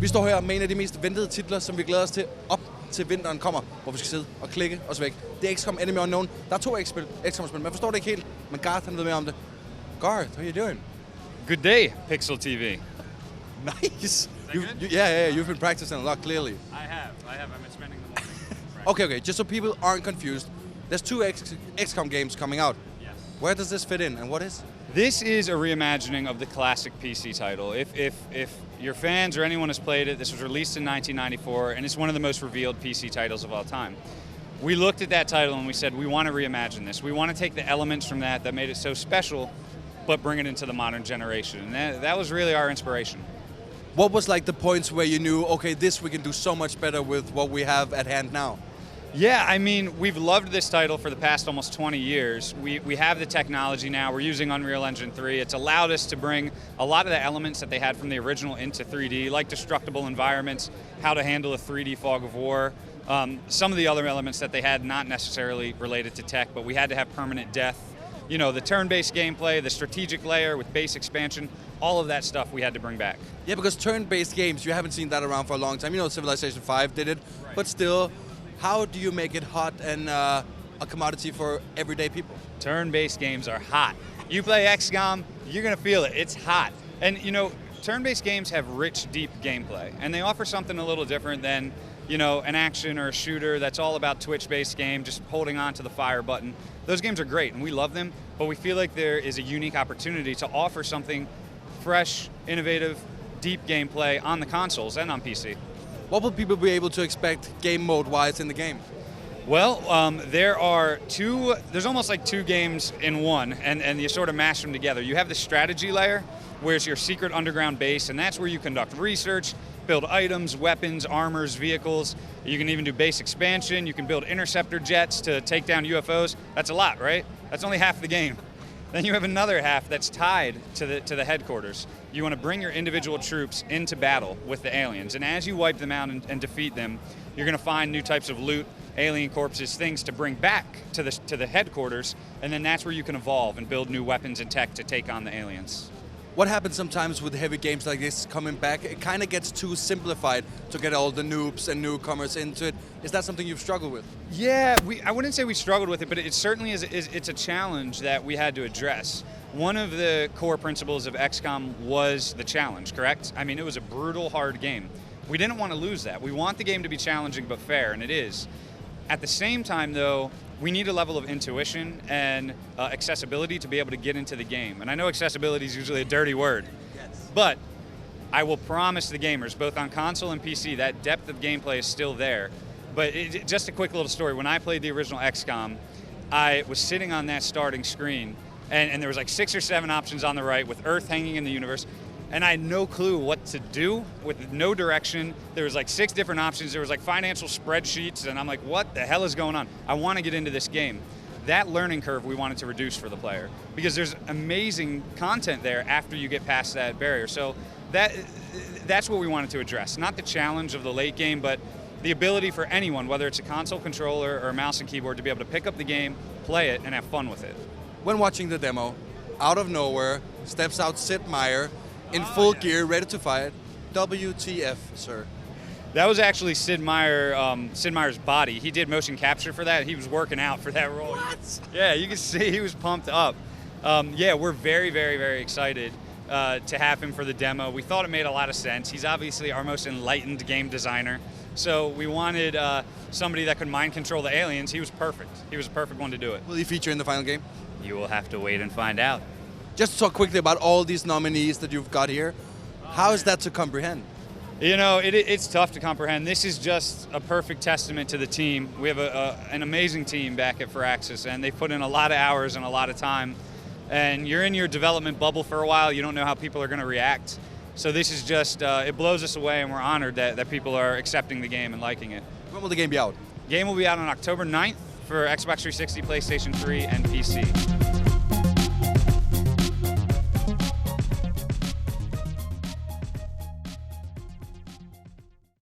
Vi står her med en af de mest ventede titler, som vi glæder os til op til vinteren kommer, hvor vi skal sidde og klikke os væk. Det er XCOM Enemy Unknown. Der er 2 XCOM-spil. Man forstår det ikke helt, men Garth han ved mere om det. Garth, how are you doing? Good day, Pixel.tv. Nice. Yeah, you've been practicing a lot, clearly. I have. I've been spending the morning. Okay. Just so people aren't confused, there's 2 XCOM games coming out. Yes. Where does this fit in, and what is? This is a reimagining of the classic PC title. If your fans or anyone has played it, this was released in 1994, and it's one of the most revealed PC titles of all time. We looked at that title and we said, we want to reimagine this. We want to take the elements from that made it so special, but bring it into the modern generation. And that was really our inspiration. What was like the points where you knew, okay, this we can do so much better with what we have at hand now? Yeah, I mean, we've loved this title for the past almost 20 years. We have the technology now. We're using Unreal Engine 3. It's allowed us to bring a lot of the elements that they had from the original into 3D, like destructible environments, how to handle a 3D fog of war. Some of the other elements that they had not necessarily related to tech, but we had to have permanent death. You know, the turn-based gameplay, the strategic layer with base expansion, all of that stuff we had to bring back. Yeah, because turn-based games, you haven't seen that around for a long time. You know, Civilization 5 did it, right. But still, how do you make it hot and a commodity for everyday people? Turn-based games are hot. You play XCOM, you're gonna feel it, it's hot. And you know, turn-based games have rich, deep gameplay, and they offer something a little different than, you know, an action or a shooter that's all about Twitch-based game, just holding on to the fire button. Those games are great, and we love them, but we feel like there is a unique opportunity to offer something fresh, innovative, deep gameplay on the consoles and on PC. What will people be able to expect game mode-wise in the game? Well, there's almost like 2 games in one, and you sort of mash them together. You have the strategy layer, where it's your secret underground base, and that's where you conduct research, build items, weapons, armors, vehicles. You can even do base expansion. You can build interceptor jets to take down UFOs. That's a lot, right? That's only half the game. Then you have another half that's tied to the headquarters. You want to bring your individual troops into battle with the aliens, and as you wipe them out and defeat them, you're going to find new types of loot, alien corpses, things to bring back to the headquarters, and then that's where you can evolve and build new weapons and tech to take on the aliens. What happens sometimes with heavy games like this coming back? It kind of gets too simplified to get all the noobs and newcomers into it. Is that something you've struggled with? Yeah, I wouldn't say we struggled with it, but it certainly it's a challenge that we had to address. One of the core principles of XCOM was the challenge, correct? I mean, it was a brutal, hard game. We didn't want to lose that. We want the game to be challenging but fair, and it is. At the same time, though, we need a level of intuition and accessibility to be able to get into the game. And I know accessibility is usually a dirty word, but I will promise the gamers, both on console and PC, that depth of gameplay is still there. But just a quick little story. When I played the original XCOM, I was sitting on that starting screen, and there was like 6 or 7 options on the right with Earth hanging in the universe. And I had no clue what to do with no direction. There was like 6 different options. There was like financial spreadsheets, and I'm like, what the hell is going on? I want to get into this game. That learning curve we wanted to reduce for the player, because there's amazing content there after you get past that barrier. So that's what we wanted to address. Not the challenge of the late game, but the ability for anyone, whether it's a console controller or a mouse and keyboard, to be able to pick up the game, play it, and have fun with it. When watching the demo, out of nowhere steps out Sid Meier, in full gear, ready to fight. WTF, sir? That was actually Sid Meier's body. He did motion capture for that. He was working out for that role. What? Yeah, you can see he was pumped up. Yeah, we're very, very, very excited to have him for the demo. We thought it made a lot of sense. He's obviously our most enlightened game designer. So we wanted somebody that could mind control the aliens. He was perfect. He was a perfect one to do it. Will he feature in the final game? You will have to wait and find out. Just talk quickly about all these nominees that you've got here. How is that to comprehend? You know, it's tough to comprehend. This is just a perfect testament to the team. We have an amazing team back at Firaxis, and they put in a lot of hours and a lot of time. And you're in your development bubble for a while. You don't know how people are going to react. So this is just, it blows us away, and we're honored that people are accepting the game and liking it. When will the game be out? Game will be out on October 9th for Xbox 360, PlayStation 3, and PC.